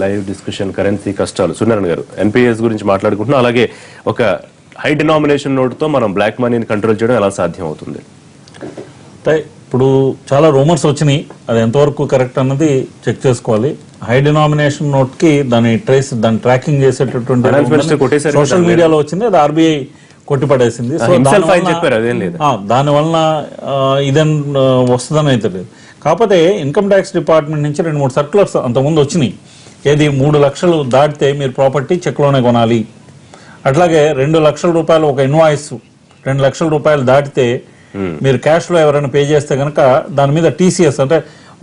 Live discussion currency కష్టాలు సునారాయణ గారు NPS గురించి మాట్లాడుకుంటున్నాం. అలాగే ఒక హై డినామినేషన్ నోట్ తో మనం బ్లాక్ మనీని కంట్రోల్ చేయడం ఎలా సాధ్యం అవుతుంది? ఇప్పుడు చాలా రూమర్స్ వచ్చినాయి, అది ఎంతవరకు కరెక్ట్ అన్నది చెక్ చేసుకోవాలి. హై డినామినేషన్ నోట్ కి దాని ట్రాకింగ్ చేసేటటువంటి సోషల్ మీడియాలో వచ్చింది, అది ఆర్బీఐ కొట్టిపడేసింది. సో దాని వలన ఇదేం వస్తుందని అయితే లేదు. కాకపోతే ఇన్కమ్ ట్యాక్స్ డిపార్ట్మెంట్ నుంచి 2-3 సర్క్యులర్స్ అంతకుముందు వచ్చినాయి. ఏది 3 లక్షలు దాటితే మీరు ప్రాపర్టీ చెక్లోనే కొనాలి, అట్లాగే 2 లక్షల రూపాయలు ఒక ఇన్వాయిస్ 2 లక్షల రూపాయలు దాటితే మీరు క్యాష్ లో ఎవరైనా పే చేస్తే కనుక దాని మీద టీసీఎస్ అంటే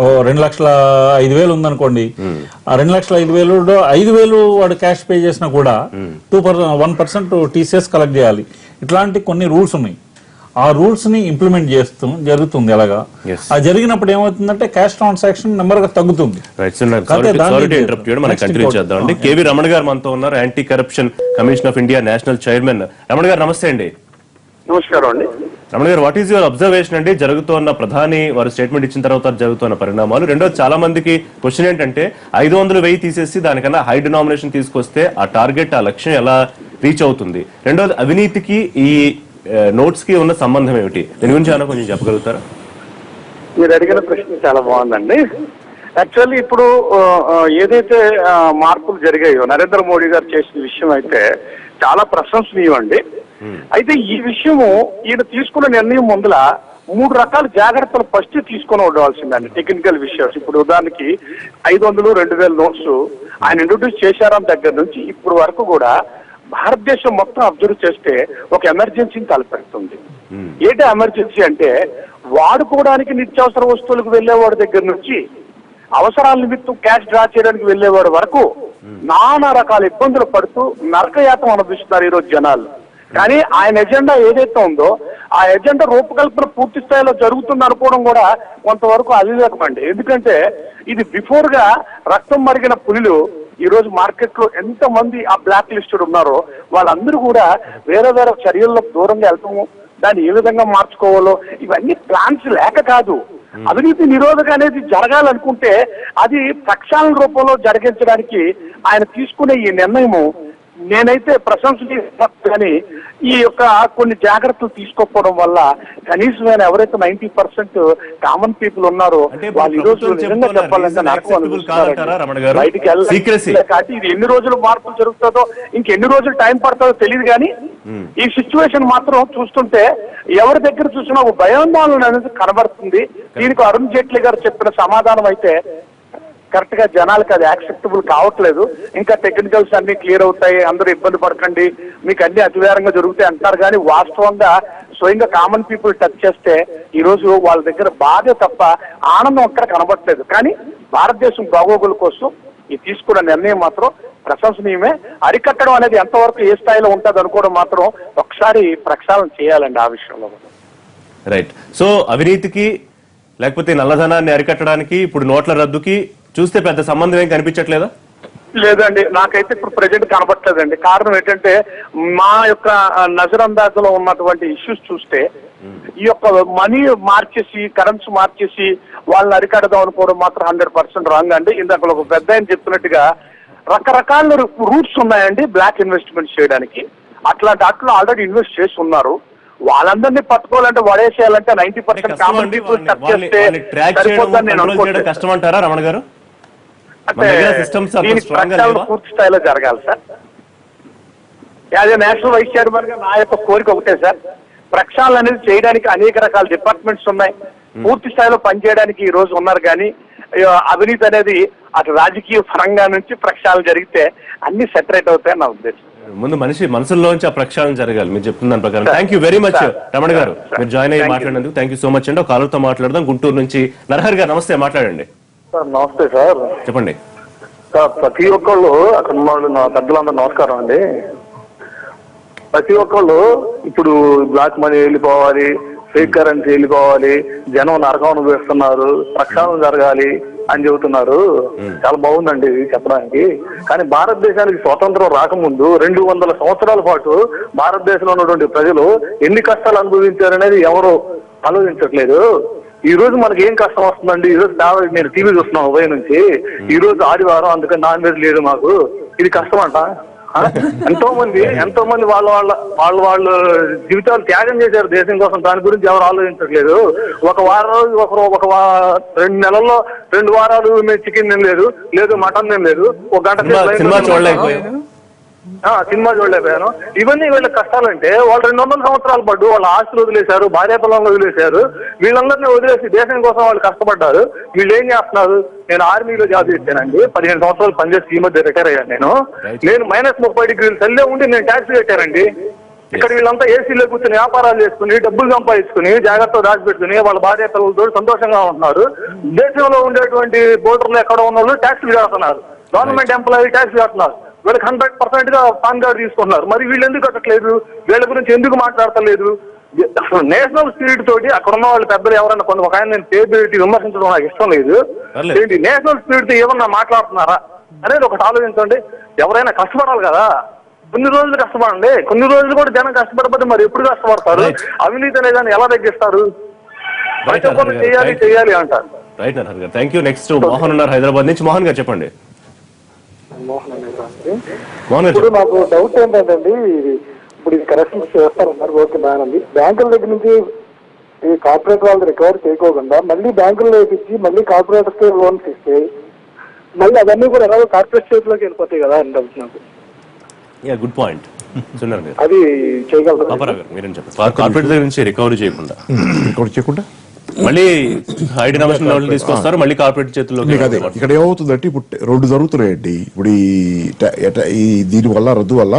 2,05,000 ఉందనుకోండి, ఆ 2,05,000 5,000 వాడు క్యాష్ పే చేసినా కూడా 1% టీసీఎస్ కలెక్ట్ చేయాలి. ఇట్లాంటి కొన్ని రూల్స్ ఉన్నాయి. ఆ రూల్స్ ని ఇంప్లిమెంట్ చేస్తూ జరుగుతుంది. అలాగా ఆ జరిగినప్పుడు ఏమవుతుందంటే క్యాష్ ట్రాన్సాక్షన్ నెంబర్ గా తగ్గుతుంది. కేవీ రమణ గారు మనతో ఉన్నారు, anti corruption commission of India national chairman. Ramana గారు నమస్తే అండి. నమస్కారం అండి. రమణ గారు, వాట్ ఈస్ యువర్ అబ్జర్వేషన్ అండి జరుగుతున్న ప్రధాని వారు స్టేట్మెంట్ ఇచ్చిన తర్వాత జరుగుతున్న పరిణామాలు? రెండోది, చాలా మందికి క్వశ్చన్ ఏంటంటే 500,000 తీసేసి దానికన్నా హై డినామినేషన్ తీసుకొస్తే ఆ టార్గెట్ ఆ లక్ష్యం ఎలా రీచ్ అవుతుంది? రెండోది, అవినీతికి ఈ నోట్స్ కి ఉన్న సంబంధం ఏమిటి? దీని గురించి ఏమైనా కొంచెం చెప్పగలుగుతారా? మీరు అడిగిన ప్రశ్న చాలా బాగుందండి. యాక్చువల్లీ ఇప్పుడు ఏదైతే మార్పులు జరిగాయో నరేంద్ర మోడీ గారు చేసిన విషయం అయితే చాలా ప్రశంసనీయం అండి. అయితే ఈ విషయము ఈయన తీసుకున్న నిర్ణయం ముందల 3 రకాల జాగ్రత్తలు ఫస్ట్ తీసుకొని ఉండవలసిందండి. టెక్నికల్ విషయాలు ఇప్పుడు ఉదాహరణకి 500, 2,000 నోట్స్ ఆయన ఇంట్రొడ్యూస్ చేశారని దగ్గర నుంచి ఇప్పుడు వరకు కూడా భారతదేశం మొత్తం అబ్జర్వ్ చేస్తే ఒక ఎమర్జెన్సీని తలపెడుతుంది. ఏంటి ఎమర్జెన్సీ అంటే, వాడుకోవడానికి నిత్యావసర వస్తువులకు వెళ్లేవాడి దగ్గర నుంచి అవసరాల నిమిత్తం క్యాష్ డ్రా చేయడానికి వెళ్లేవాడు వరకు నానా రకాల ఇబ్బందులు పడుతూ నరకయాతం అనుభవిస్తున్నారు ఈరోజు జనాలు. కానీ ఆయన ఎజెండా ఏదైతే ఉందో ఆ ఎజెండా రూపకల్పన పూర్తి స్థాయిలో జరుగుతుంది అనుకోవడం కూడా కొంతవరకు అవివేకం అండి. ఎందుకంటే ఇది బిఫోర్ గా రక్తం మరిగిన పులులు ఈ రోజు మార్కెట్ లో ఎంత మంది ఆ బ్లాక్ లిస్టెడ్ ఉన్నారో వాళ్ళందరూ కూడా వేరే వేరే చర్యల్లో దూరంగా వెళ్తాము, దాన్ని ఏ విధంగా మార్చుకోవాలో ఇవన్నీ ప్లాన్స్ లేక కాదు. అవినీతి నిరోధక అనేది జరగాలనుకుంటే అది ప్రక్షాళన రూపంలో జరిగించడానికి ఆయన తీసుకునే ఈ నిర్ణయము నేనైతే ప్రశంసనీయ. కానీ ఈ యొక్క కొన్ని జాగ్రత్తలు తీసుకోకపోవడం వల్ల కనీసమైన ఎవరైతే 90% కామన్ పీపుల్ ఉన్నారో వాళ్ళు ఈ రోజు నిజంగా చెప్పాలంటే బయటికి వెళ్ళాలి. కాబట్టి ఇది ఎన్ని రోజులు మార్పులు జరుగుతుందో ఇంకెన్ని రోజులు టైం పడుతుందో తెలియదు. కానీ ఈ సిచ్యువేషన్ మాత్రం చూస్తుంటే ఎవరి దగ్గర చూసినా ఒక భయాందోళన అనేది కనబడుతుంది. దీనికి అరుణ్ జైట్లీ గారు చెప్పిన సమాధానం అయితే కరెక్ట్ గా జనాలకు అది యాక్సెప్టబుల్ కావట్లేదు. ఇంకా టెక్నికల్స్ అన్ని క్లియర్ అవుతాయి, అందరూ ఇబ్బంది పడకండి, మీకు అన్ని అతివేరంగా జరుగుతాయి అంటారు. కానీ వాస్తవంగా స్వయంగా కామన్ పీపుల్ టచ్ చేస్తే ఈ రోజు వాళ్ళ దగ్గర బాధ తప్ప ఆనందం అక్కడ కనబడట్లేదు. కానీ భారతదేశం బాగోగుల కోసం ఈ తీసుకున్న నిర్ణయం మాత్రం ప్రశంసనీయమే. అరికట్టడం అనేది ఎంతవరకు ఏ స్థాయిలో ఉంటుంది అనుకోవడం మాత్రం ఒకసారి ప్రక్షాళన చేయాలండి ఆ విషయంలో. రైట్. సో అవినీతికి లేకపోతే నల్లధనాన్ని అరికట్టడానికి ఇప్పుడు నోట్ల రద్దుకి చూస్తే పెద్ద సంబంధం ఏం కనిపించట్లేదా? లేదండి, నాకైతే ఇప్పుడు ప్రెజెంట్ కనబట్టలేదండి. కారణం ఏంటంటే మా యొక్క నజరందాజలో ఉన్నటువంటి ఇష్యూస్ చూస్తే ఈ యొక్క మనీ మార్చేసి కరెన్సీ మార్చేసి వాళ్ళని అరికడదాం అనుకోవడం మాత్రం 100% రాంగ్ అండి. ఇందాక ఒక పెద్ద ఆయన చెప్తున్నట్టుగా రకరకాల రూట్స్ ఉన్నాయండి బ్లాక్ ఇన్వెస్ట్మెంట్ చేయడానికి. అట్లాంటి అట్లా ఆల్రెడీ ఇన్వెస్ట్ చేసి ఉన్నారు. వాళ్ళందరినీ పట్టుకోవాలంటే వడేసేయాలంటే 90% కామన్ పీపుల్ టచ్ చేస్తే సరిపోతుందని నేను అనుకుంటున్నాను. కష్టమంటారా రమణ గారు? అంటే దీనికి ప్రక్షాళన పూర్తి స్థాయిలో జరగాలి సార్. అదే నేషనల్ వైస్ చైర్మన్ గా నా యొక్క కోరిక ఒకటే సార్, ప్రక్షాళన అనేది చేయడానికి అనేక రకాల డిపార్ట్మెంట్స్ ఉన్నాయి, పూర్తి స్థాయిలో పనిచేయడానికి ఈ రోజు ఉన్నారు. కానీ అవినీతి అనేది అటు రాజకీయ పరంగా నుంచి ప్రక్షాళన జరిగితే అన్ని సెటరేట్ అవుతాయని నా ఉద్దేశం. ముందు మనసుల్లోంచి ఆ ప్రక్షాళన జరగాలి మీరు చెప్తున్న దాని ప్రకారం. Thank you very much Ramana గారు, మీరు జాయిన్ అయ్యి మాట్లాడినందుకు థ్యాంక్ యూ సో మచ్ అండి. ఒక కాలర్తో మాట్లాడదాం. గుంటూరు నుంచి నరహరి గారు, నమస్తే, మాట్లాడండి. సార్ నమస్తే సార్. చెప్పండి సార్. ప్రతి ఒక్కళ్ళు అక్కడ ఉన్న నా పెద్దలందరూ నమస్కారం అండి. ప్రతి ఒక్కళ్ళు ఇప్పుడు బ్లాక్ మనీ వెళ్ళిపోవాలి, ఫేక్ కరెన్సీ వెళ్ళిపోవాలి, జనం నరకం అనుభవిస్తున్నారు, ప్రక్షాళన జరగాలి అని చెబుతున్నారు. చాలా బాగుందండి ఇది చెప్పడానికి. కానీ భారతదేశానికి స్వాతంత్రం రాకముందు 200 సంవత్సరాల పాటు భారతదేశంలో ఉన్నటువంటి ప్రజలు ఎన్ని కష్టాలు అనుభవించారనేది ఎవరు ఆలోచించట్లేదు. ఈ రోజు మనకి ఏం కష్టం వస్తుందండి? ఈ రోజు నేను టీవీ చూస్తున్నాను ఉదయం నుంచి, ఈ రోజు ఆదివారం అందుకని నాన్ వెజ్ లేదు మాకు, ఇది కష్టం అంట. ఎంతో మంది వాళ్ళ జీవితాలు త్యాగం చేశారు దేశం కోసం, దాని గురించి ఎవరు ఆలోచించట్లేదు. ఒక వారం రోజు 2 నెలల్లో 2 వారాలు మేము చికెన్ తినలేదు, లేదు మటన్ తినలేదు, ఒక గంట సినిమా చూడలేకపోయాను. ఇవన్నీ వీళ్ళ కష్టాలంటే వాళ్ళు 200 సంవత్సరాలు పడ్డు వాళ్ళ ఆస్తులు వదిలేశారు, భార్యాపిల్లలను వదిలేశారు, వీళ్ళందరినీ వదిలేసి దేశం కోసం వాళ్ళు కష్టపడ్డారు. వీళ్ళు ఏం చేస్తున్నారు? నేను ఆర్మీలో జాబ్ చేశానండి, 15 సంవత్సరాలు పనిచేసి ఈ మధ్య రిటైర్ అయ్యాను. నేను -30 డిగ్రీలు చల్లే ఉండి నేను ట్యాక్సీ కట్టానండి. ఇక్కడ వీళ్ళంతా ఏసీలో కూర్చొని వ్యాపారాలు చేసుకుని డబ్బులు సంపాదించుకుని జాగ్రత్తగా దాచిపెట్టుకుని వాళ్ళ భార్య పిల్లలతో సంతోషంగా ఉంటున్నారు. దేశంలో ఉండేటువంటి బోర్డర్లు ఎక్కడ ఉన్న వాళ్ళు ట్యాక్సీలు కడుతున్నారు, గవర్నమెంట్ ఎంప్లాయీ ట్యాక్సీ కడుతున్నారు, వీళ్ళకి 100% గా పాన్ కార్డు తీసుకుంటున్నారు. మరి వీళ్ళు ఎందుకు కట్టట్లేదు? వీళ్ళ గురించి ఎందుకు మాట్లాడతలేదు? నేషనల్ స్పిరిట్ తోటి అక్కడ ఉన్న వాళ్ళు పెద్దలు ఎవరైనా ఒక ఆయన నేను పేరు పెట్టి విమర్శించడం నాకు ఇష్టం లేదు. ఏంటి నేషనల్ స్పిరిట్ తో ఏమన్నా మాట్లాడుతున్నారా అనేది ఒకటి ఆలోచించండి. ఎవరైనా కష్టపడాలి కదా, కొన్ని రోజులు కష్టపడండి, కొన్ని రోజులు కూడా జనం కష్టపడకపోతే మరి ఎప్పుడు కష్టపడతారు? అవినీతి అనేది ఎలా తగ్గిస్తారు? చేయాలి అంటారు. రైట్ నరహర్ గారు, థ్యాంక్ యూ. నెక్స్ట్ మోహన్ ఉన్నారు హైదరాబాద్ నుంచి. మోహన్ గారు చెప్పండి. ఇప్పుడు నాకు డౌట్ ఏంటంటే ఇప్పుడు ఇది కరెక్షన్స్ చేస్తారన్నారు, ఓకే బాగుంది. బ్యాంకుల దగ్గర నుంచి ఈ కార్పొరేట్ వాళ్ళు రికవర్ చేయకోకుండా మళ్ళీ బ్యాంకుల్లో వేపించి మళ్ళీ కార్పొరేటర్స్ లోన్స్ ఇస్తే మళ్ళీ అవన్నీ కూడా ఎలాగో కార్పొరేట్ చేతిలోకి వెళ్ళిపోతాయి కదా అని డౌట్ నాకు. Good point. అది చేయగలరు. కార్పొరేట్ దగ్గర నుంచి రికవరీ చేయకుండా మళ్ళీ ఐడెంటిఫికేషన్ లెవెల్ తీసుకొస్తారు, మళ్ళీ కార్పొరేట్ చేతుల్లో. అదే ఇక్కడ ఏమవుతుందంటే ఇప్పుడు 2 జరుగుతున్నాయండి. ఇప్పుడు ఈ దీని వల్ల రద్దు వల్ల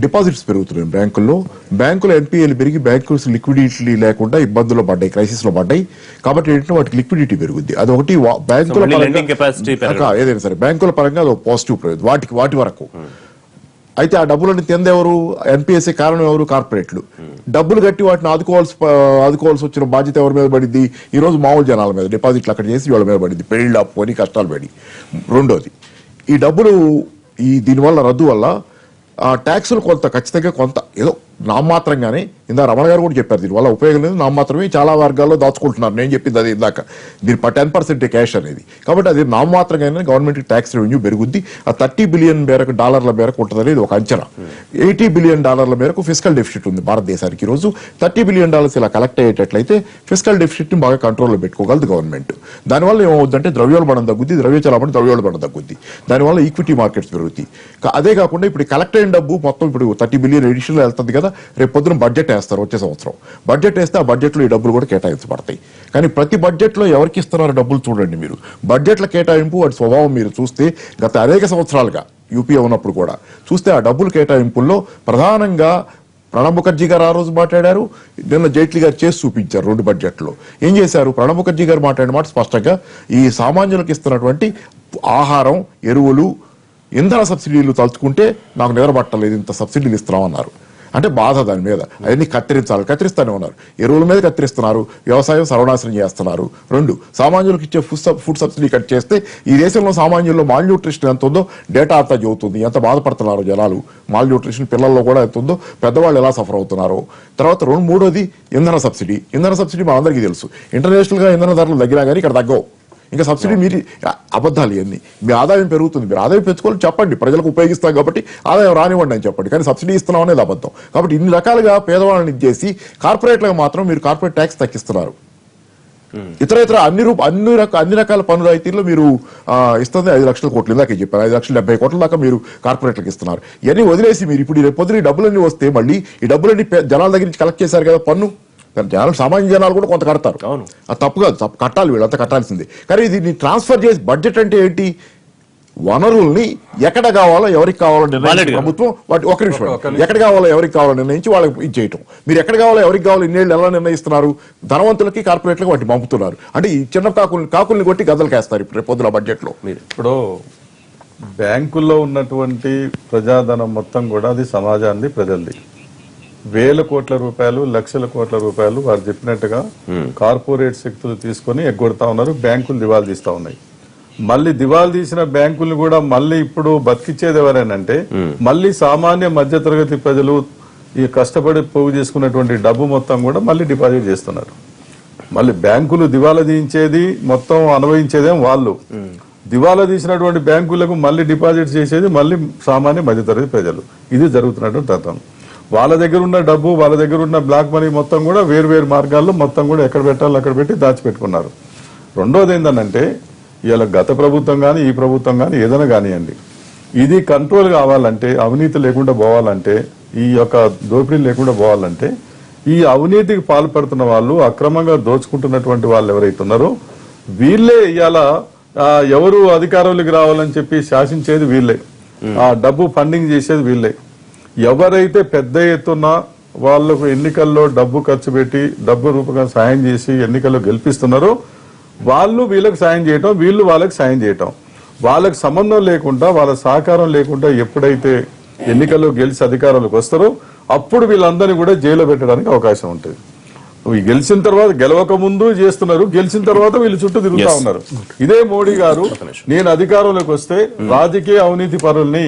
డిపాజిట్స్ పెరుగుతున్నాయి బ్యాంకులో ఎన్పిఎల్ పెరిగి బ్యాంకులు లిక్విడిటీ లేకుండా ఇబ్బందులు పడ్డాయి, క్రైసిస్ లో పడ్డాయి. కాబట్టి ఏంటంటే వాటికి లిక్విడిటీ పెరుగుద్ది. అదొకటి బ్యాంకుల ఏదైనా సరే బ్యాంకుల పరంగా అది పాజిటివ్ ప్రయోజనం వాటి వరకు. అయితే ఆ డబ్బులని తిందెవరు? ఎన్పిఎస్ఏ కారణం ఎవరు? కార్పొరేట్లు. డబ్బులు కట్టి వాటిని ఆదుకోవాల్సి వచ్చిన బాధ్యత ఎవరి మీద పడింది? ఈ రోజు మామూలు జనాల మీద డిపాజిట్లు అక్కడ చేసి వాళ్ళ మీద పడింది, పెళ్లి అప్పు అని కష్టాలు పడి. రెండోది, ఈ డబ్బులు దీనివల్ల రద్దు వల్ల ట్యాక్సులు కొంత ఖచ్చితంగా కొంత ఏదో నామమాత్రంగానే, ఇందా రమణ గారు కూడా చెప్పారు, దీనివల్ల ఉపయోగం లేదు, నామమాత్రమే చాలా వర్గాల్లో దాచుకుంటున్నారు. నేను చెప్పింది అది ఇందాక, దీని 10% క్యాష్ అనేది. కాబట్టి అది నామమాత్రంగానే గవర్నమెంట్ ట్యాక్స్ రెవెన్యూ పెరుగుద్ది. ఆ $30 బిలియన్ డాలర్ల మేరకు ఉంటుంది అనేది ఒక అంచనా. $80 బిలియన్ మేరకు ఫిస్కల్ డెఫిసిట్ ఉంది భారతదేశానికి. ఈ రోజు $30 బిలియన్ ఇలా కలెక్ట్ అయ్యేటట్లయితే ఫిస్కల్ డెఫిసిట్ ని బాగా కంట్రోల్లో పెట్టుకోగలదు గవర్నమెంట్. దానివల్ల ఏమవుతుందంటే ద్రవ్యోల్బణం తగ్గుద్ది, ద్రవ్య చలామణి ద్రవ్యోల్బణం తగ్గుద్ది, దానివల్ల ఈక్విటీ మార్కెట్స్ పెరుగుతాయి. అదే కాకుండా ఇప్పుడు కలెక్ట్ అయిన డబ్బు మొత్తం ఇప్పుడు $30 బిలియన్ ఎడిషనల్ వెళ్తుంది కదా, రేపు పొద్దున బడ్జెట్ వేస్తారు, వచ్చే సంవత్సరం బడ్జెట్ వేస్తే ఆ బడ్జెట్లో ఈ డబ్బులు కూడా కేటాయించబడతాయి. కానీ ప్రతి బడ్జెట్లో ఎవరికి ఇస్తున్నారు డబ్బులు చూడండి మీరు. బడ్జెట్ల కేటాయింపు వాటి స్వభావం మీరు చూస్తే గత అనేక సంవత్సరాలుగా యూపీఏ ఉన్నప్పుడు కూడా చూస్తే ఆ డబ్బులు కేటాయింపుల్లో ప్రధానంగా ప్రణబ్ ముఖర్జీ గారు ఆ రోజు మాట్లాడారు, నిన్న జైట్లీ గారు చేసి చూపించారు 2 బడ్జెట్లో. ఏం చేశారు? ప్రణబ్ ముఖర్జీ గారు మాట్లాడిన మాట స్పష్టంగా ఈ సామాన్యులకు ఇస్తున్నటువంటి ఆహారం, ఎరువులు, ఇంధన సబ్సిడీలు తలుచుకుంటే నాకు నిద్రపట్టలేదు, ఇంత సబ్సిడీలు ఇస్తున్నామన్నారు. అంటే బాధ దాని మీద. అవన్నీ కత్తిరిస్తానే ఉన్నారు. ఎరువుల మీద కత్తిరిస్తున్నారు, వ్యవసాయం సర్వనాశనం చేస్తున్నారు. 2, సామాన్యులకు ఇచ్చే ఫుడ్ సబ్సిడీ కట్ చేస్తే ఈ దేశంలో సామాన్యుల్లో మాల్ న్యూట్రిషన్ ఎంత ఉందో డేటా అంతా చెబుతుంది. ఎంత బాధపడుతున్నారో జనాలు, మాల్ న్యూట్రిషన్ పిల్లల్లో కూడా ఎంత ఉందో, పెద్దవాళ్ళు ఎలా సఫర్ అవుతున్నారో. తర్వాత 3వది ఇంధన సబ్సిడీ మా అందరికీ తెలుసు. ఇంటర్నేషనల్ గా ఇంధన ధరలు తగ్గినా కానీ ఇక్కడ తగ్గవు. ఇంకా సబ్సిడీ మీరు అబద్ధాలు ఇవన్నీ. మీ ఆదాయం పెరుగుతుంది, మీరు ఆదాయం పెంచుకోవాలి చెప్పండి, ప్రజలకు ఉపయోగిస్తాం కాబట్టి ఆదాయం రానివ్వండి అని చెప్పండి, కానీ సబ్సిడీ ఇస్తున్నాం అనేది అబద్ధం. కాబట్టి ఇన్ని రకాలుగా పేదవాళ్ళని ఇచ్చేసి కార్పొరేట్లకు మాత్రం మీరు కార్పొరేట్ ట్యాక్స్ తగ్గిస్తున్నారు. ఇతర అన్ని రకాల పన్ను రాయితీల్లో మీరు ఇస్తుంది 5 లక్షల కోట్లు. ఇందాక చెప్పారు 5,70,000 కోట్ల దాకా మీరు కార్పొరేట్లకు ఇస్తున్నారు. ఇవన్నీ వదిలేసి మీరు ఇప్పుడు రేపు పొద్దున ఈ డబ్బులన్నీ వస్తే మళ్ళీ ఈ డబ్బులన్నీ జనాల దగ్గర నుంచి కలెక్ట్ చేశారు కదా పన్ను, జనాలు సామాన్య జనాలు కూడా కొంత కడతారు. అది తప్పు కాదు, కట్టాలి, వీళ్ళంతా కట్టాల్సిందే. కానీ దీన్ని ట్రాన్స్ఫర్ చేసి బడ్జెట్ అంటే ఏంటి? వనరుల్ని ఎక్కడ కావాలో ఎవరికి కావాలో నిర్ణయించి ప్రభుత్వం ఒక నిమిషం ఎక్కడ కావాలో ఎవరికి కావాలో నిర్ణయించి వాళ్ళకి ఇచ్చేయటం. మీరు ఎక్కడ కావాలో ఎవరికి కావాలో ఇన్నేళ్ళు ఎలా నిర్ణయిస్తున్నారు? ధనవంతులకి కార్పొరేట్లకు వాటిని పంపుతున్నారు. అంటే ఈ చిన్న కాకుల్ని కొట్టి గద్దలకేస్తారు ఇప్పుడు పొద్దున బడ్జెట్ లో. ఇప్పుడు బ్యాంకుల్లో ఉన్నటువంటి ప్రజాధనం మొత్తం కూడా అది సమాజాన్ని, ప్రజలది. వేల కోట్ల రూపాయలు, లక్షల కోట్ల రూపాయలు వారు చెప్పినట్టుగా కార్పొరేట్ శక్తులు తీసుకొని ఎగ్గొడతా ఉన్నారు. బ్యాంకులు దివాలు తీస్తా ఉన్నాయి. మళ్ళీ దివాలు తీసిన బ్యాంకుల్ని కూడా మళ్ళీ ఇప్పుడు బతికిచ్చేది ఎవరైనంటే మళ్ళీ సామాన్య మధ్యతరగతి ప్రజలు ఈ కష్టపడి పోగు చేసుకున్నటువంటి డబ్బు మొత్తం కూడా మళ్ళీ డిపాజిట్ చేస్తున్నారు. మళ్ళీ బ్యాంకులు దివాలా తీయించేది మొత్తం అనుభవించేదేం వాళ్ళు. దివాలా తీసినటువంటి బ్యాంకులకు మళ్ళీ డిపాజిట్ చేసేది మళ్ళీ సామాన్య మధ్యతరగతి ప్రజలు. ఇది జరుగుతున్నటువంటి తత్వం. వాళ్ళ దగ్గర ఉన్న డబ్బు, వాళ్ళ దగ్గర ఉన్న బ్లాక్ మనీ మొత్తం కూడా వేరు మార్గాల్లో మొత్తం కూడా ఎక్కడ పెట్టాలో అక్కడ పెట్టి దాచిపెట్టుకున్నారు. రెండోది ఏంటంటే ఇలా గత ప్రభుత్వం కానీ ఈ ప్రభుత్వం కానీ ఏదైనా కానివ్వండి, ఇది కంట్రోల్ కావాలంటే, అవినీతి లేకుండా పోవాలంటే, ఈ యొక్క దోపిడీ లేకుండా పోవాలంటే, ఈ అవినీతికి పాల్పడుతున్న వాళ్ళు, అక్రమంగా దోచుకుంటున్నటువంటి వాళ్ళు ఎవరైతే ఉన్నారో వీళ్ళే ఇవాళ ఎవరు అధికారంలోకి రావాలని చెప్పి శాసించేది వీళ్ళే, ఆ డబ్బు ఫండింగ్ చేసేది వీళ్ళే. ఎవరైతే పెద్ద ఎత్తున వాళ్లకు ఎన్నికల్లో డబ్బు ఖర్చు పెట్టి డబ్బు రూపంగా సాయం చేసి ఎన్నికల్లో గెలిపిస్తున్నారో వాళ్ళు వీళ్ళకి సాయం చేయటం, వీళ్ళు వాళ్ళకి సాయం చేయటం, వాళ్ళకి సంబంధం లేకుండా, వాళ్ళ సహకారం లేకుండా ఎప్పుడైతే ఎన్నికల్లో గెలిచి అధికారంలోకి వస్తారో అప్పుడు వీళ్ళందరినీ కూడా జైల్లో పెట్టడానికి అవకాశం ఉంటుంది. గెలిచిన తర్వాత, గెలవక ముందు చేస్తున్నారు, గెలిచిన తర్వాత వీళ్ళు చుట్టూ తిరుగుతా ఉన్నారు. ఇదే మోడీ గారు నేను అధికారంలోకి వస్తే రాజకీయ అవినీతి పరుల్ని,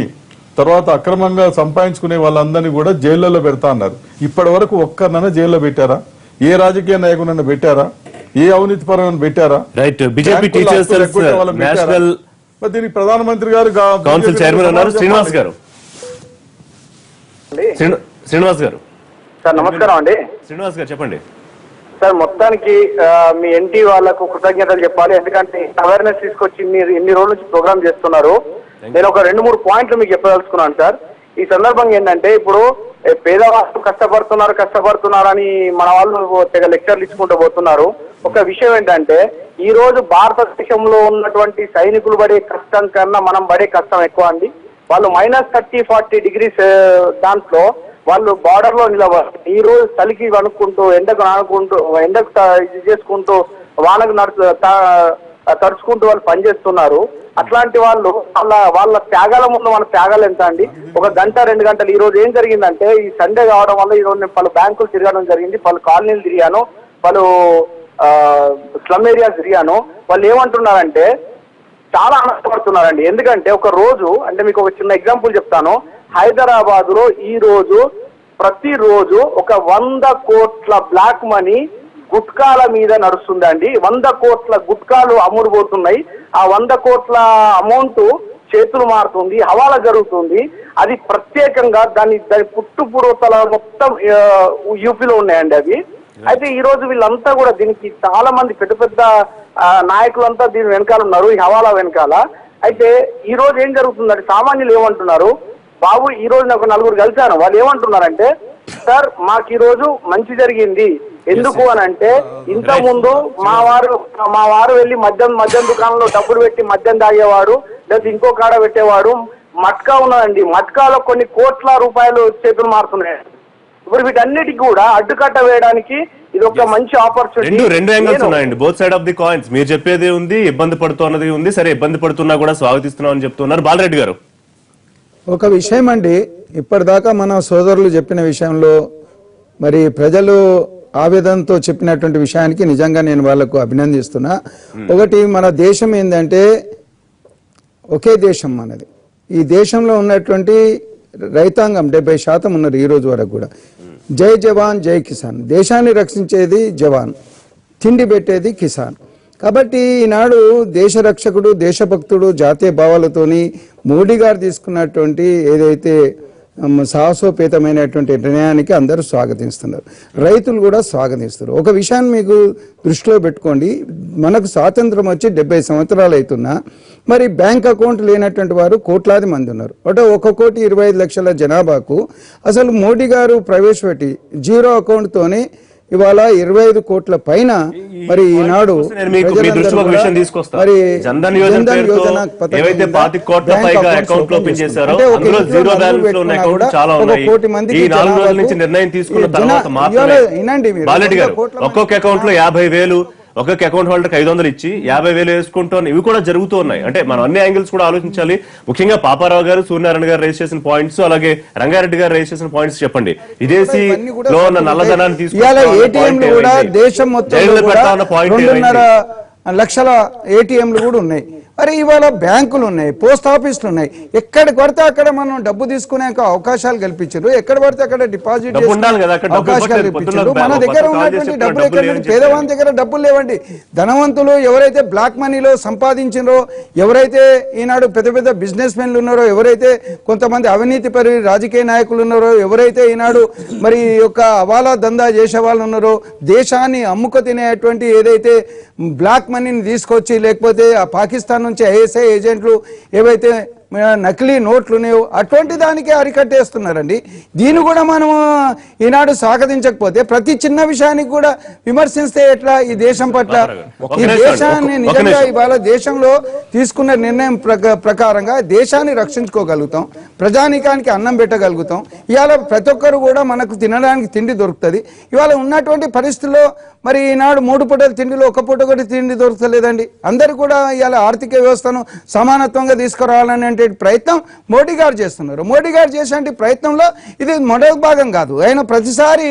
తర్వాత అక్రమంగా సంపాదించుకునే వాళ్ళందరినీ కూడా జైళ్లలో పెడతా అన్నారు. ఇప్పటి వరకు ఒక్కరినైనా జైల్లో పెట్టారా? ఏ రాజకీయ నాయకునైనా పెట్టారా? ఏ అవినీతి పరులను పెట్టారా? దీనికి ప్రధానమంత్రి గారు కౌన్సిల్ చైర్మన్ ఉన్నారు శ్రీనివాస్ గారు. శ్రీనివాస్ గారు సార్ నమస్కారం అండి. శ్రీనివాస్ గారు చెప్పండి సార్. మొత్తానికి మీ ఎన్టీ వాళ్ళకు కృతజ్ఞతలు చెప్పాలి, ఎందుకంటే అవేర్నెస్ తీసుకొచ్చి ఇన్ని రోజుల నుంచి ప్రోగ్రామ్ చేస్తున్నారు. నేను ఒక 2-3 పాయింట్లు మీకు చెప్పదలుచుకున్నాను సార్. ఈ సందర్భంగా ఏంటంటే ఇప్పుడు పేదవాళ్ళు కష్టపడుతున్నారని మన వాళ్ళు తెగ లెక్చర్లు ఇచ్చుకుంటూ పోతున్నారు. ఒక విషయం ఏంటంటే ఈ రోజు భారతదేశంలో ఉన్నటువంటి సైనికులు పడే కష్టం కన్నా మనం పడే కష్టం ఎక్కువ అండి. వాళ్ళు -30-40 డిగ్రీస్ దాంట్లో వాళ్ళు బార్డర్ లో నిలబడి ఈ రోజు చలికి వణుక్కుంటూ, ఎండకు ఇది చేసుకుంటూ, వానకు తడుచుకుంటూ వాళ్ళు పనిచేస్తున్నారు. అట్లాంటి వాళ్ళు వాళ్ళ త్యాగాల ముందు మన త్యాగాలు ఎంత అండి? 1 గంట 2 గంటలు. ఈ రోజు ఏం జరిగిందంటే ఈ సండే కావడం వల్ల ఈ రోజు నేను పలు బ్యాంకులు తిరగడం జరిగింది, పలు కాలనీలు తిరిగాను, పలు స్లమ్ ఏరియాస్ తిరిగాను. వాళ్ళు ఏమంటున్నారంటే చాలా ఆనందపడుతున్నారండి. ఎందుకంటే ఒక రోజు, అంటే మీకు ఒక చిన్న ఎగ్జాంపుల్ చెప్తాను. హైదరాబాద్ లో ఈ రోజు ప్రతిరోజు ఒక 100 కోట్ల బ్లాక్ మనీ గుట్కాల మీద నడుస్తుందండి. 100 కోట్ల గుట్కాలు అమ్ముడుపోతున్నాయి. ఆ 100 కోట్ల అమౌంట్ చేతులు మారుతుంది, హవాలా జరుగుతుంది. అది ప్రత్యేకంగా దాని పుట్టుపురోతల మొత్తం యూపీలో ఉన్నాయండి అవి. అయితే ఈ రోజు వీళ్ళంతా కూడా దీనికి చాలా మంది పెద్ద నాయకులంతా దీని వెనకాల ఉన్నారు, ఈ హవాలా వెనకాల. అయితే ఈ రోజు ఏం జరుగుతుందంటే సామాన్యులు ఏమంటున్నారు, బాబు ఈ రోజు నాకు 4 కలిశాను. వాళ్ళు ఏమంటున్నారంటే సార్ మాకు ఈ రోజు మంచి జరిగింది. ఎందుకు అని అంటే ఇంత ముందు మా వారు వెళ్ళి మద్యం దుకాణంలో డబ్బులు పెట్టి మద్యం తాగేవాడు, లేదా ఇంకో కాడ పెట్టేవాడు. మట్కా ఉన్నదండి, మట్కాలో కొన్ని కోట్ల రూపాయలు చేతులు మారుతున్నాయి. ఇప్పుడు వీటన్నిటికి కూడా అడ్డుకట్ట వేయడానికి ఇది ఒక మంచి ఆపర్చునిటీ. రెండు యాంగిల్స్ ఉన్నాయండి, both side of the coins. మీరు చెప్పేది ఉంది, ఇబ్బంది పడుతున్నది ఉంది. సరే, ఇబ్బంది పడుతున్నా కూడా స్వాగతిస్తున్నాం అని చెప్తున్నారు. బాలరెడ్డి గారు ఒక విషయం అండి, ఇప్పటిదాకా మన సోదరులు చెప్పిన విషయంలో మరి ప్రజలు ఆవేదనతో చెప్పినటువంటి విషయానికి నిజంగా నేను వాళ్లకు అభినందిస్తున్నా. ఒకటి, మన దేశం ఏంటంటే ఒకే దేశం మనది. ఈ దేశంలో ఉన్నటువంటి రైతాంగం 70% ఉన్నారు ఈ రోజు వరకు కూడా. జై జవాన్ జై కిసాన్. దేశాన్ని రక్షించేది జవాన్, తిండి పెట్టేది కిసాన్. కాబట్టి ఈనాడు దేశ రక్షకుడు, దేశభక్తుడు, జాతీయ భావాలతోని మోడీ గారు తీసుకున్నటువంటి ఏదైతే సాహసోపేతమైనటువంటి నిర్ణయానికి అందరూ స్వాగతిస్తున్నారు, రైతులు కూడా స్వాగతిస్తున్నారు. ఒక విషయాన్ని మీకు దృష్టిలో పెట్టుకోండి, మనకు స్వాతంత్రం వచ్చి 70 సంవత్సరాలు అవుతున్నా మరి బ్యాంక్ అకౌంట్ లేనటువంటి వారు కోట్లాది మంది ఉన్నారు. అంటే 1,25,00,000 జనాభాకు అసలు మోడీ గారు ప్రవేశపెట్టి జీరో అకౌంట్ తోనే ఇవాళ 25 కోట్ల పైన మరి ఈనాడు ఒక్కొక్క అకౌంట్ లో 50,000, ఒక్కొక్క అకౌంట్ హోల్డర్ 500 ఇచ్చి 50,000 వేసుకుంటాం. ఇవి కూడా జరుగుతూ ఉన్నాయి. అంటే మనం అన్ని యాంగిల్స్ కూడా ఆలోచించాలి. ముఖ్యంగా పాపారావు గారు, సూర్యనారాయణ గారు రేస్ చేసిన పాయింట్స్, అలాగే రంగారెడ్డి గారు రేస్ చేసిన పాయింట్స్ చెప్పండి. విదేశీలో ఉన్న నల్లధనాన్ని తీసుకుని కూడా దేశం మొత్తం 2.5 లక్షల ఏటీఎంలు కూడా ఉన్నాయి. మరి ఇవాళ బ్యాంకులు ఉన్నాయి, పోస్ట్ ఆఫీసులు ఉన్నాయి, ఎక్కడికి పడితే అక్కడ మనం డబ్బు తీసుకునే అవకాశాలు కల్పించారు, ఎక్కడ పడితే అక్కడ డిపాజిట్ డబ్బు ఉండాలి కదా, అక్కడ డబ్బు అవకాశాలు ఇవ్వట్లేదు. కల్పించారు. మన పొద్దున్న దగ్గర కాల్ ఉన్నటువంటి చేసి డబ్బులు డబ్బులు ఎక్కడ లేవని పేదవాని దగ్గర డబ్బులు లేవండి. ధనవంతులు ఎవరైతే బ్లాక్ మనీలో సంపాదించారో, ఎవరైతే ఈనాడు పెద్ద పెద్ద బిజినెస్ మెన్లు ఉన్నారో, ఎవరైతే కొంతమంది అవినీతి పరి రాజకీయ నాయకులు ఉన్నారో, ఎవరైతే ఈనాడు మరి యొక్క అవాలా దందా చేసే వాళ్ళు ఉన్నారో, దేశాన్ని అమ్ముకు తినేటువంటి ఏదైతే బ్లాక్ మనీని తీసుకొచ్చి, లేకపోతే ఆ పాకిస్తాన్ నుంచి ఐఎస్ఐ ఏజెంట్లు ఏవైతే నకిలీ నోట్లు ఉన్నాయో అటువంటి దానికి అరికట్టేస్తున్నారండి. దీన్ని కూడా మనం ఈనాడు స్వాగతించకపోతే ప్రతి చిన్న విషయానికి కూడా విమర్శిస్తే ఎట్లా? ఈ దేశం పట్ల, ఈ దేశాన్ని నిజంగా ఇవాళ దేశంలో తీసుకున్న నిర్ణయం ప్రకారంగా దేశాన్ని రక్షించుకోగలుగుతాం, ప్రజానీకానికి అన్నం పెట్టగలుగుతాం. ఇవాళ ప్రతి ఒక్కరు కూడా మనకు తినడానికి తిండి దొరుకుతుంది. ఇవాళ ఉన్నటువంటి పరిస్థితుల్లో మరి ఈనాడు 3 పూటల తిండిలో 1 పూట కూడా తిండి దొరకలేదండి. అందరు కూడా ఇవాళ ఆర్థిక వ్యవస్థను సమానత్వంగా తీసుకురావాలనే ప్రయత్నం మోడీ గారు చేస్తున్నారు. మోడీ గారు చేసే ప్రయత్నంలో ఇది మొదటి భాగం కాదు. ఆయన ప్రతిసారి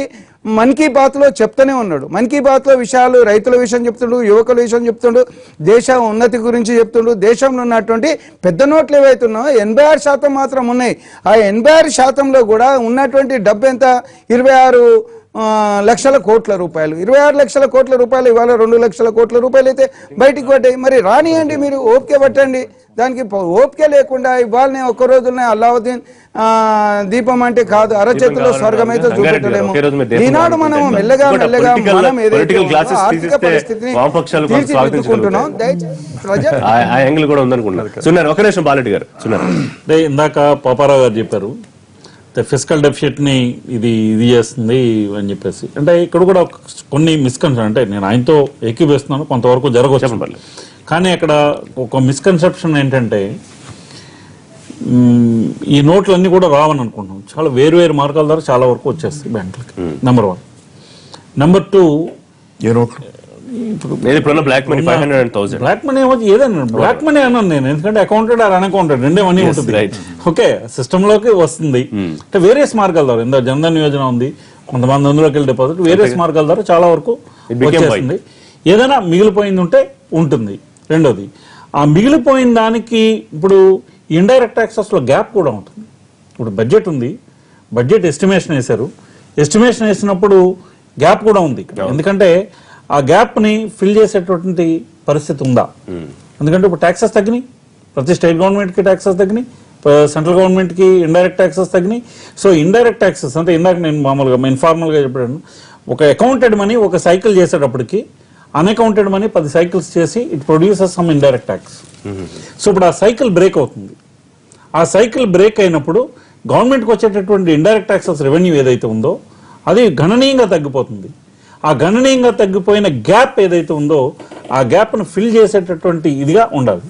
మన్ కీ బాత్ లో చెప్తూనే ఉన్నాడు. మన్ కీ బాత్ లో విషయాలు, రైతుల విషయం చెప్తుండు, యువకుల విషయం చెప్తుండు, దేశ ఉన్నతి గురించి చెప్తుండు. దేశంలో ఉన్నటువంటి పెద్ద నోట్లు ఏవైతున్నాయో 86% మాత్రం ఉన్నాయి. ఆ 86%లో కూడా ఉన్నటువంటి డబ్బు ఎంత? 26 లక్షల కోట్ల రూపాయలు. 26 లక్షల కోట్ల రూపాయలు ఇవాళ 2 లక్షల కోట్ల రూపాయలు అయితే బయటికి పడ్డాయి. మరి రానియండి, మీరు ఓపిక పట్టండి. దానికి ఓపిక లేకుండా ఇవాళనే ఒక్క రోజునే అల్లావుద్దీన్ దీపం అంటే కాదు, అరచేతిలో స్వర్గం అయితే చూపెట్టలేము. ఈనాడు మనం మెల్లగా మెల్లగా మనం ఏదైతే ఆర్థిక పరిస్థితిని తీర్చిదిద్దుకుంటున్నాం. ఇందాక పాపారావు గారు చెప్పారు ఫిస్కల్ డెఫిసిట్ ని ఇది చేస్తుంది అని చెప్పేసి. అంటే ఇక్కడ కూడా కొన్ని మిస్కన్సెప్షన్, అంటే నేను ఆయనతో ఏకీభవిస్తున్నాను, కొంతవరకు జరగవచ్చు. కానీ అక్కడ ఒక మిస్కన్సెప్షన్ ఏంటంటే ఈ నోట్లన్నీ కూడా రావని అనుకుంటున్నాం. చాలా వేరు వేరు మార్గాల ద్వారా చాలా వరకు వచ్చేస్తాయి బ్యాంకులకి. Number 1. Number 2, black money 500,000 black money ఏదన్నా బ్లాక్ మనీ అన్నాను నేను, ఎందుకంటే అకౌంటెడ్ ఆర్ అన్అకౌంటెడ్ రెండే మనీ ఉంటుంది. ఓకే, సిస్టమ్ లోకి వస్తుంది. అంటే వేరియస్ మార్గాల ద్వారా, ఇంత జన్ధన్ యోజన ఉంది, కొంతమంది అందులోకి వెళ్ళి డిపాజిట్, వేరియస్ మార్గాల ద్వారా చాలా వరకు వచ్చేస్తుంది. ఏదైనా మిగిలిపోయింది ఉంటే ఉంటుంది. రెండోది, ఆ మిగిలిపోయిన దానికి ఇప్పుడు ఇండైరెక్ట్ ట్యాక్సెస్ లో గ్యాప్ కూడా ఉంటుంది. ఇప్పుడు బడ్జెట్ ఉంది, బడ్జెట్ ఎస్టిమేషన్ వేశారు, ఎస్టిమేషన్ వేసినప్పుడు గ్యాప్ కూడా ఉంది. ఎందుకంటే ఆ గ్యాప్ ని ఫిల్ చేసేటటువంటి పరిస్థితి ఉందా? ఎందుకంటే ఇప్పుడు ట్యాక్సెస్ తగ్గినాయి, ప్రతి స్టేట్ గవర్నమెంట్ కి ట్యాక్సెస్ తగ్గినాయి, సెంట్రల్ గవర్నమెంట్ కి ఇండైరెక్ట్ ట్యాక్సెస్ తగ్గినాయి. సో ఇండైరెక్ట్ ట్యాక్సెస్ అంటే ఇందాక నేను మామూలుగా ఇన్ఫార్మల్ గా చెప్పాను, ఒక అకౌంటెడ్ మనీ ఒక సైకిల్ చేసేటప్పటికి అన్అకౌంటెడ్ మనీ 10 సైకిల్స్ చేసి it produces some indirect tax. So ఇప్పుడు ఆ సైకిల్ బ్రేక్ అవుతుంది. ఆ సైకిల్ బ్రేక్ అయినప్పుడు గవర్నమెంట్కి వచ్చేటటువంటి ఇండైరెక్ట్ ట్యాక్సెస్ రెవెన్యూ ఏదైతే ఉందో అది గణనీయంగా తగ్గిపోతుంది. ఆ గణనీయంగా తగ్గిపోయిన గ్యాప్ ఏదైతే ఉందో ఆ గ్యాప్ ను ఫిల్ చేసేటటువంటి ఇదిగా ఉండాలి.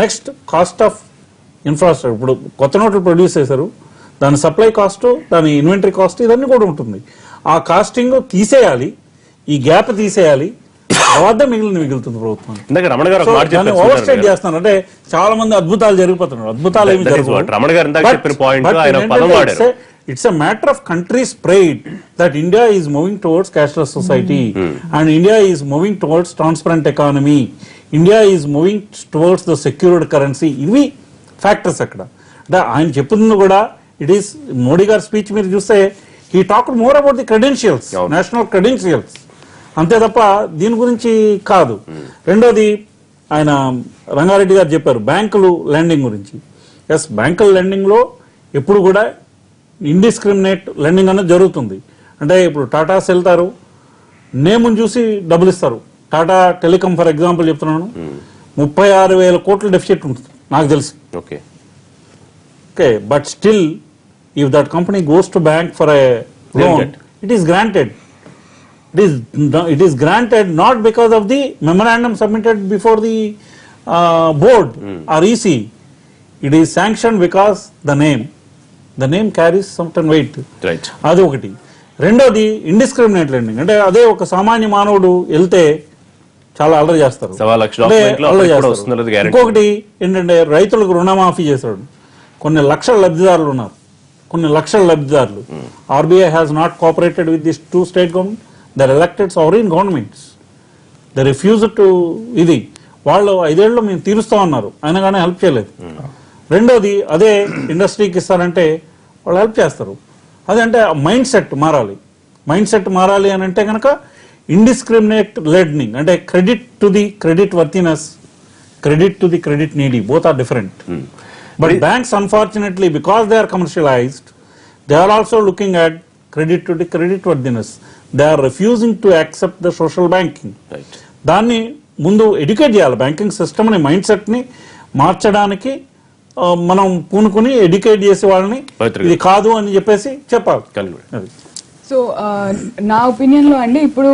Next, cost of infrastructure. ఇప్పుడు కొత్త నోట్లు ప్రొడ్యూస్ చేశారు, దాని సప్లై కాస్ట్, దాని ఇన్వెంటరీ కాస్ట్, ఇదన్నీ కూడా ఉంటుంది. ఆ కాస్టింగ్ తీసేయాలి, ఈ గ్యాప్ తీసేయాలి, తర్వాత మిగులుతుంది ప్రభుత్వం. ఓవర్ స్టేట్ చేస్తున్నారు. అంటే చాలా మంది అద్భుతాలు జరిగిపోతున్నారు. అద్భుతాలు ఏమి జరుగుతాయి. It's a matter of country's pride that India is moving towards cashless society and India is moving towards transparent economy. India is moving towards the secured currency. ఇవి ఫ్యాక్టర్స్ అక్కడ. అంటే ఆయన చెప్తుంది కూడా ఇట్ ఈస్ మోడీ గారి స్పీచ్ మీరు చూస్తే he talked more about the credentials, national credentials. అంతే తప్ప దీని గురించి కాదు. రెండోది, ఆయన రంగారెడ్డి గారు చెప్పారు బ్యాంకులు లెండింగ్ గురించి. ఎస్, బ్యాంకుల లెండింగ్ లో ఎప్పుడు కూడా ఇండిస్క్రిమినేట్ లెండింగ్ అనేది జరుగుతుంది. అంటే ఇప్పుడు టాటాస్ వెళ్తారు, నేముని చూసి డబ్బులు ఇస్తారు. టాటా టెలికాం ఫర్ ఎగ్జాంపుల్ చెప్తున్నాను, 36,000 కోట్ల డెఫిసిట్ ఉంటుంది నాకు తెలిసి. Okay, but still if that company goes to bank for a loan, it is granted. It is granted not because of the memorandum submitted before the board or EC. It is sanctioned because the name carries certain weight. Right. అది ఒకటి. రెండోది, indiscriminate lending. అంటే అదే ఒక సామాన్య మానవుడు వెళ్తే చాలా అల్లరి చేస్తారు. ఇంకొకటి ఏంటంటే రైతులకు రుణమాఫీ చేశాడు. కొన్ని లక్షల లబ్ధిదారులు ఉన్నారు, కొన్ని లక్షల లబ్ధిదారులు. RBI has not cooperated with these 2 state governments. They're elected sovereign governments. They refuse to ఇది వాళ్ళు 5 ఏళ్ళు మేము తీరుస్తామన్నారు, అయినా కానీ హెల్ప్ చేయలేదు. రెండోది అదే ఇండస్ట్రీకి ఇస్తారంటే వాళ్ళు హెల్ప్ చేస్తారు. అదంటే మైండ్ సెట్ మారాలి. మైండ్ సెట్ మారాలి అని అంటే కనుక ఇండిస్క్రిమినేట్ లెర్నింగ్, అంటే credit to the credit worthiness, credit to the credit needy, both are different. But banks, unfortunately, because they are commercialized, they are also looking at credit to the credit worthiness. They are refusing to accept the social banking. Right. దాన్ని ముందు educate చేయాలి. Banking సిస్టమ్ని, mind సెట్ని మార్చడానికి మనం పూనుకుని educate చేసే వాళ్ళని ఇది కాదు అని చెప్పేసి చెప్పాలి. సో నా ఒపీనియన్ లో అండి, ఇప్పుడు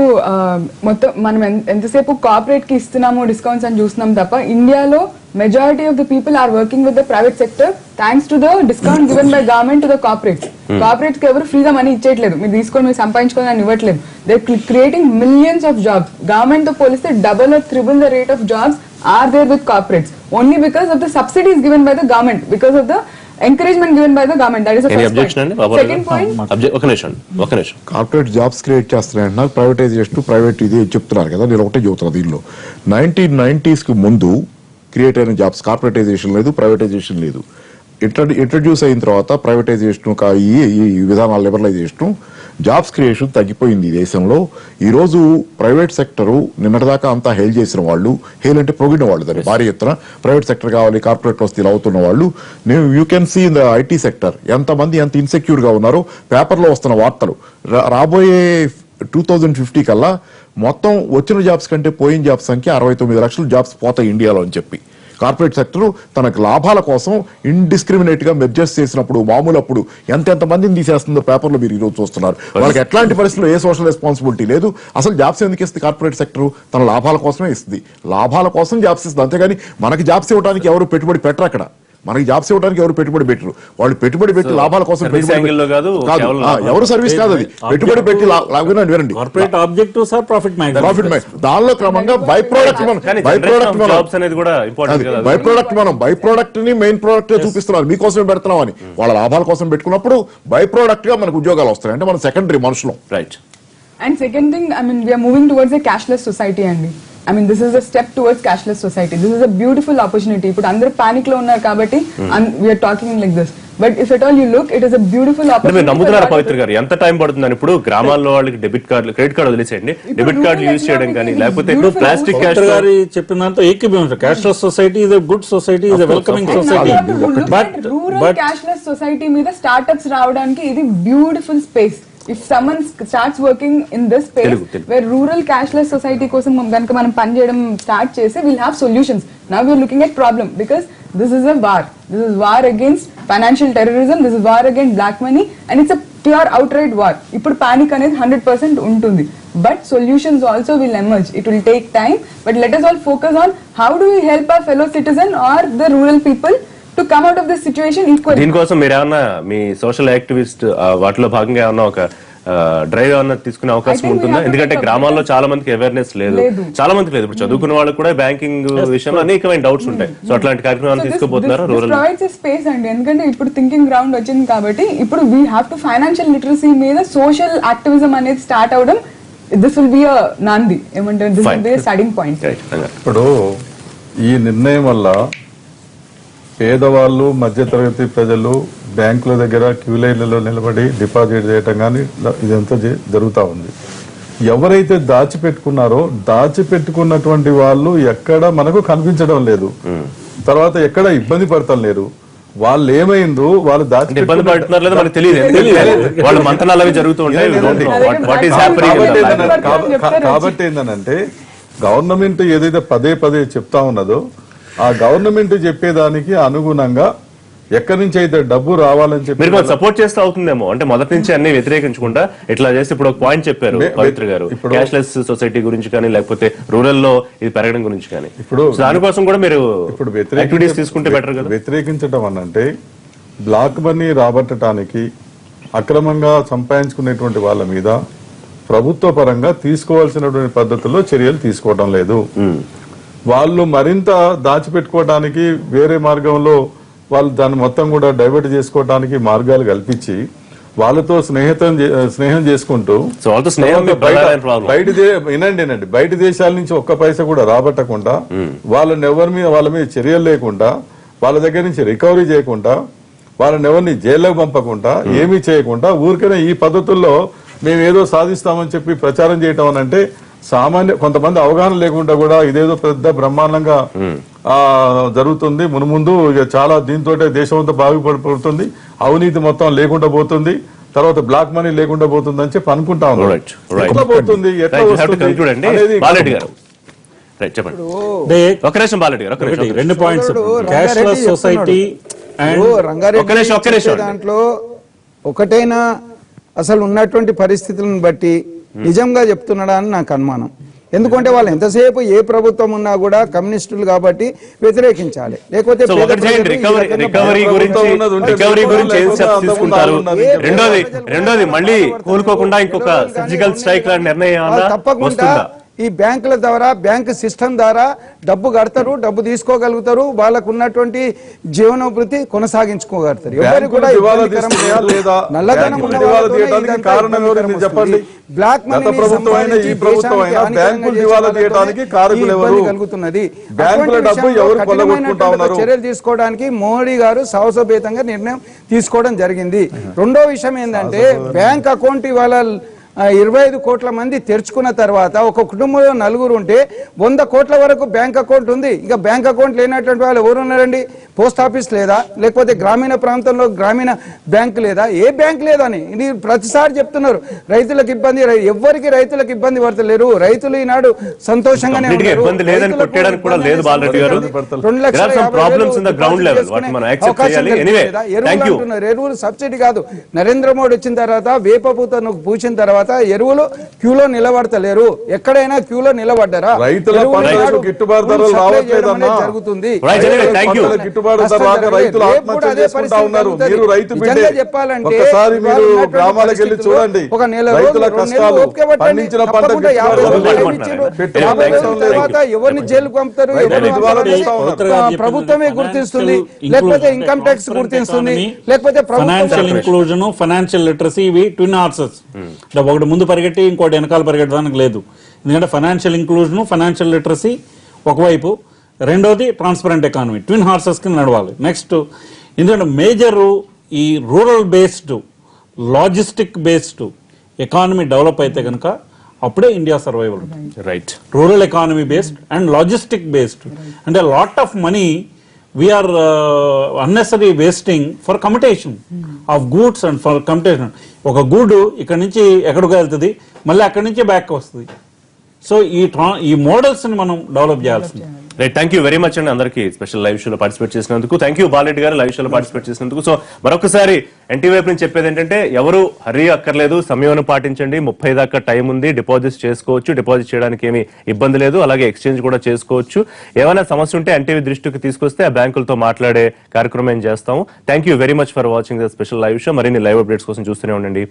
మొత్తం మనం ఎంతసేపు కార్పొరేట్ కి ఇస్తున్నాము డిస్కౌంట్స్ అని చూస్తున్నాం తప్ప, ఇండియాలో majority of the people are working with the private sector thanks to the discount given by government to the corporates. Corporates కి ఎవరు ఫ్రీగా మనీ ఇచ్చేయట్లేదు, మీరు తీసుకొని మీరు సంపాదించుకొని అని ఇవ్వట్లేదు. They creating millions of jobs. Government తో పోలిస్తే double or triple the rate of jobs are there with corporates only because of the subsidies given by the government, because of the encouragement given by the government. That is the Any first objection point. Second point, ఒక నిమిషం corporate jobs create చేస్తున్నాయంటున్నారు, privatisation private ఇది చెప్తున్నారు కదా. నేను ఒకటే చెబుతున్నా, దీనిలో 1990s కి ముందు క్రియేట్ అయిన జాబ్స్, కార్పొరేటైజేషన్ లేదు, ప్రైవేటైజేషన్ లేదు. ఇంట్రడ్యూస్ అయిన తర్వాత ప్రైవేటైజేషన్ ఈ విధానాల లిబరలైజేషన్, జాబ్స్ క్రియేషన్ తగ్గిపోయింది ఈ దేశంలో. ఈ రోజు ప్రైవేట్ సెక్టరు నిన్నటిదాకా అంతా హెయిల్ చేసిన వాళ్ళు, హెయిల్ అంటే పొగిడిన వాళ్ళు, దాన్ని భారీ ఎత్తున ప్రైవేట్ సెక్టర్ కావాలి, కార్పొరేట్ వస్తీలు అవుతున్న వాళ్ళు. నేను you can see in the IT sector ఎంతమంది ఎంత ఇన్సెక్యూర్ గా ఉన్నారో. పేపర్లో వస్తున్న వార్తలు రాబోయే 2050 కల్లా మొత్తం వచ్చిన జాబ్స్ కంటే పోయిన జాబ్స్ సంఖ్య 69 లక్షల జాబ్స్ పోతాయి ఇండియాలో అని చెప్పి. కార్పొరేట్ సెక్టర్ తనకు లాభాల కోసం ఇండిస్క్రిమినేట్ గా మెర్జర్స్ చేసినప్పుడు, మామూలప్పుడు ఎంత మందిని తీసేస్తుందో పేపర్లో మీరు ఈరోజు చూస్తున్నారు. వాళ్ళకి ఎట్లాంటి పరిస్థితుల్లో ఏ సోషల్ రెస్పాన్సిబిలిటీ లేదు. అసలు జాబ్స్ ఎందుకు ఇస్తుంది కార్పొరేట్ సెక్టర్? తన లాభాల కోసమే ఇస్తుంది, లాభాల కోసం జాబ్స్ ఇస్తుంది. అంతేగాని మనకి జాబ్స్ ఇవ్వడానికి ఎవరు పెట్టుబడి పెట్టరు. అక్కడ మనకి జాబ్స్ ఇవ్వడానికి ఎవరు పెట్టుబడి పెట్టరు. వాళ్ళు పెట్టుబడి పెట్టి లాభాల కోసం కాదు, ఎవరు సర్వీస్ కాదు, అది పెట్టుబడి పెట్టి వినండి. Corporate objectives are profit maximum. దానిలో క్రమంగా బై ప్రోడక్ట్ మనం బై ప్రోడక్ట్ ని మెయిన్ ప్రోడక్ట్ గా చూపిస్తున్నారు, మీకోసమే పెడుతున్నాం అని. వాళ్ళ లాభాల కోసం పెట్టుకున్నప్పుడు బై ప్రోడక్ట్ గా మనకు ఉద్యోగాలు వస్తాయి. అంటే మనం సెకండరీ మనుషులు. Right. and second thing, I mean, we are moving towards a cashless society and I mean, this is a step towards cashless society. This is a beautiful opportunity. ఇప్పుడు అందరూ panic లో ఉన్నారు కాబట్టి we are talking like this. But if at all you look, it is a beautiful opportunity. మీరు నమ్ముతున్నారా పవిత్ర గారు? ఎంత time పడుతుందని ఇప్పుడు గ్రామాల్లో వాళ్ళకి డెబిట్ కార్డు, క్రెడిట్ కార్డు వదిలేసేయండి, డెబిట్ కార్డు యూజ్ చేయడం కానీ, లేకపోతే ప్లాస్టిక్ క్యాష్ గారి చెప్పినంత ఏకీభవించారు. Cashless society is a good society, is a welcoming society. But rural cashless society మీద స్టార్ట్అప్స్ రావడానికి ఇది beautiful space. If someone starts working in this space where rural cashless society kosam ganaka manam pan cheyadam start chese, we'll have solutions. Now we are looking at problem because this is a war. This is war against financial terrorism, this is war against black money, and it's a pure outright war. Ippudu panic anedi 100% untundi, but solutions also will emerge. It will take time, but let us all focus on how do we help our fellow citizen or the rural people to come out of this situation equally. దీనికోసం మీరు ఏమన్నా మీ social activist వాటిలో భాగంగా ఏమన్నా ఒక drive ఏమన్నా తీసుకునే అవకాశం ఉంటుందా? ఎందుకంటే గ్రామాల్లో చాలా మందికి అవేర్నెస్ లేదు, చాలా మందికి లేదు. ఇప్పుడు చదువుకున్న వాళ్ళకి కూడా బ్యాంకింగ్ విషయంలో అనేకమైన డౌట్స్ ఉంటాయి. సో అట్లాంటి కార్యక్రమాలు తీసుకోబోతున్నారా రూరల్? ప్రొవైడ్స్ స్పేస్ అండి, ఎందుకంటే ఇప్పుడు థింకింగ్ గ్రౌండ్ వచ్చింది కాబట్టి ఇప్పుడు we have to financial literacy మీద సోషల్ యాక్టివిజం అనేది స్టార్ట్ అవడం, దిస్ విల్ బి అ నాంది, ఏమంటారు, this will be a starting point. ఇప్పుడు ఈ నిర్ణయం వల్ల పేదవాళ్ళు, మధ్యతరగతి ప్రజలు బ్యాంకుల దగ్గర క్యూ లైన్లలో నిలబడి డిపాజిట్ చేయటం కానీ ఇదంతా జరుగుతూ ఉంది. ఎవరైతే దాచిపెట్టుకున్నారో దాచిపెట్టుకున్నటువంటి వాళ్ళు ఎక్కడ మనకు కనిపించడం లేదు, తర్వాత ఎక్కడ ఇబ్బంది పడతాం లేరు. వాళ్ళు ఏమైందో వాళ్ళు ఇబ్బంది పడుతున్నారు లేదా మనకు తెలియదు, వాళ్ళ మంత్రాలు అవి జరుగుతూ ఉంటాయి. కాబట్టి ఏంటంటే గవర్నమెంట్ ఏదైతే పదే చెప్తా ఉన్నదో ఆ గవర్నమెంట్ చెప్పేదానికి అనుగుణంగా ఎక్కడి నుంచి అయితే డబ్బు రావాలని చెప్పి మీరు సపోర్ట్ చేస్తే అవుతుందేమో. అంటే మొదటి నుంచి అన్ని వ్యతిరేకించకుండా ఇట్లా చేస్తే, ఇప్పుడు ఒక పాయింట్ చెప్పారు పవిత్ర గారు, క్యాష్లెస్ సొసైటీ గురించి కానీ, లేకపోతే రూరల్ లో ఇది పెరగడం గురించి కానీ, ఇప్పుడు దానికోసం కూడా మీరు ఇప్పుడు యాక్టివిటీస్ తీసుకుంటే బెటర్ కదా. వ్యతిరేకించడం అనంటే బ్లాక్ మనీ రాబట్టడానికి, అక్రమంగా సంపాదించుకునేటువంటి వాళ్ళ మీద ప్రభుత్వ పరంగా తీసుకోవాల్సినటువంటి పద్ధతుల్లో చర్యలు తీసుకోవడం లేదు. వాళ్ళు మరింత దాచిపెట్టుకోవడానికి వేరే మార్గంలో వాళ్ళు దాన్ని మొత్తం కూడా డైవర్ట్ చేసుకోవడానికి మార్గాలు కల్పించి వాళ్ళతో స్నేహం చేసుకుంటూ సో వాళ్ళతో స్నేహం మీ ప్రధానమైన problem. వినండి బయట దేశాల నుంచి ఒక్క పైసా కూడా రాబట్టకుండా వాళ్ళ మీద చర్యలు లేకుండా వాళ్ళ దగ్గర నుంచి రికవరీ చేయకుండా వాళ్ళని ఎవరిని జైల్లోకి పంపకుండా ఏమీ చేయకుండా ఊరికనే ఈ పద్ధతుల్లో మేము ఏదో సాధిస్తామని చెప్పి ప్రచారం చేయటం అని అంటే కొంతమంది అవగాహన లేకుండా కూడా ఇదేదో పెద్ద బ్రహ్మాండంగా జరుగుతుంది మునుముందు ఇక చాలా దీంతో దేశం అంతా బాగుపడిపోతుంది, అవినీతి మొత్తం లేకుండా పోతుంది, తర్వాత బ్లాక్ మనీ లేకుండా పోతుంది అని చెప్పి అనుకుంటా ఉన్నాం. ఎట్లా పోతుంది, ఎట్లా వస్తుంది అనేది చెప్పండి. ఒక నిమిషం బాలరెడ్డి గారు, 2 పాయింట్స్. క్యాష్లెస్ సొసైటీ రంగారెడ్డి దాంట్లో ఒకటైనా అసలు ఉన్నటువంటి పరిస్థితులను బట్టి నిజంగా చెప్తున్నాడా అని నాకు అనుమానం. ఎందుకంటే వాళ్ళు ఎంతసేపు ఏ ప్రభుత్వం ఉన్నా కూడా కమ్యూనిస్టులు కాబట్టి వ్యతిరేకించాలి, లేకపోతే రెండోది మళ్ళీ కోలుకోకుండా ఇంకొక సర్జికల్ స్ట్రైక్ లాంటి నిర్ణయం తప్పకుండా ఈ బ్యాంకుల ద్వారా బ్యాంక్ సిస్టమ్ ద్వారా డబ్బు కడతారు, డబ్బు తీసుకోగలుగుతారు, వాళ్ళకు ఉన్నటువంటి జీవనోభృతి కొనసాగించుకోగలుగుతారు. ఎవరు కూడా నల్లధనం చర్యలు తీసుకోవడానికి మోడీ గారు సాహసోపేతంగా నిర్ణయం తీసుకోవడం జరిగింది. రెండో విషయం ఏంటంటే బ్యాంక్ అకౌంట్ ఇవాళ 25 కోట్ల మంది తెరుచుకున్న తర్వాత ఒక కుటుంబంలో 4 ఉంటే 100 కోట్ల వరకు బ్యాంక్ అకౌంట్ ఉంది. ఇంకా బ్యాంక్ అకౌంట్ లేనటువంటి వాళ్ళు ఎవరు ఉన్నారండి? పోస్ట్ ఆఫీస్ లేదా, లేకపోతే గ్రామీణ ప్రాంతంలో గ్రామీణ బ్యాంక్ లేదా, ఏ బ్యాంక్ లేదని ఇది ప్రతిసారి చెప్తున్నారు. రైతులకు ఇబ్బంది, ఎవరికి రైతులకు ఇబ్బంది పడతలేరు. రైతులు ఈనాడు సంతోషంగానే ఎరువులు సబ్సిడీ కాదు. నరేంద్ర మోడీ వచ్చిన తర్వాత వేప పూతను పూసిన తర్వాత ఎరువులు క్యూలో నిలబడతలేరు. ఎక్కడైనా క్యూలో నిలబడ్డారా? గిట్టుబాటు ధరలు రావట్లేదన్నా జరుగుతుంది. చెప్పాలంటే ఒకసారి మీరు గ్రామాలకు వెళ్ళి చూడండి, ఒక నెల రైతుల కష్టాలు, పండించిన పంట ఎవరిని జైలుకు పంపుతారు? ప్రభుత్వమే గుర్తిస్తుంది, లేకపోతే ఇన్కమ్ ట్యాక్స్ గుర్తిస్తుంది, లేకపోతే ఫైనాన్షియల్ ఇంక్లూజన్, ఫైనాన్షియల్ లిటరసీ, ఇవి ట్విన్ హార్సెస్. ఒకటి ముందు పరిగెట్టి ఇంకోటి వెనకాల పరిగెట్టడానికి లేదు. ఎందుకంటే ఫైనాన్షియల్ ఇంక్లూజన్, ఫైనాన్షియల్ లిటరసీ ఒకవైపు, రెండోది ట్రాన్స్పరెంట్ ఎకానమీ, ట్విన్ హార్సెస్ కింద నడవాలి. నెక్స్ట్ ఎందుకంటే మేజర్ ఈ rural based, logistic based economy develop అయితే కనుక అప్పుడే India survival. Right. Rural economy based and logistic based అంటే lot of money we are unnecessary wasting for commutation of goods and for commutation. ఒక good ఇక్కడ నుంచి ఎక్కడికి వెళ్తుంది, మళ్ళీ అక్కడి నుంచి బ్యాక్ వస్తుంది. సో ఈ మోడల్స్ ని మనం డెవలప్ చేయాల్సింది. Right, thank you very much అండి అందరికీ స్పెషల్ లైవ్ షోలో పార్టిసిపేట్ చేసినందుకు. థ్యాంక్ యూ బాలరెడ్డి గారు లైవ్ షోలో పార్టిసిపేట్ చేసినందుకు. సో మరొకసారి ఎన్టీ వైపు నుంచి చెప్పేది ఏంటంటే ఎవరు హరీ అక్కర్లేదు, సమయం పాటించండి. 30 దాకా టైం ఉంది, డిపాజిట్స్ చేసుకోవచ్చు, డిపాజిట్ చేయడానికి ఏమీ ఇబ్బంది లేదు, అలాగే ఎక్స్చేంజ్ కూడా చేసుకోవచ్చు. ఏమైనా సమస్య ఉంటే ఎన్టీవీ దృష్టికి తీసుకొస్తే ఆ బ్యాంకులతో మాట్లాడే కార్యక్రమం చేస్తాము. Thank you very much for watching the special live show. మరిన్ని లైవ్ అప్డేట్స్ కోసం చూస్తూనే ఉండండి.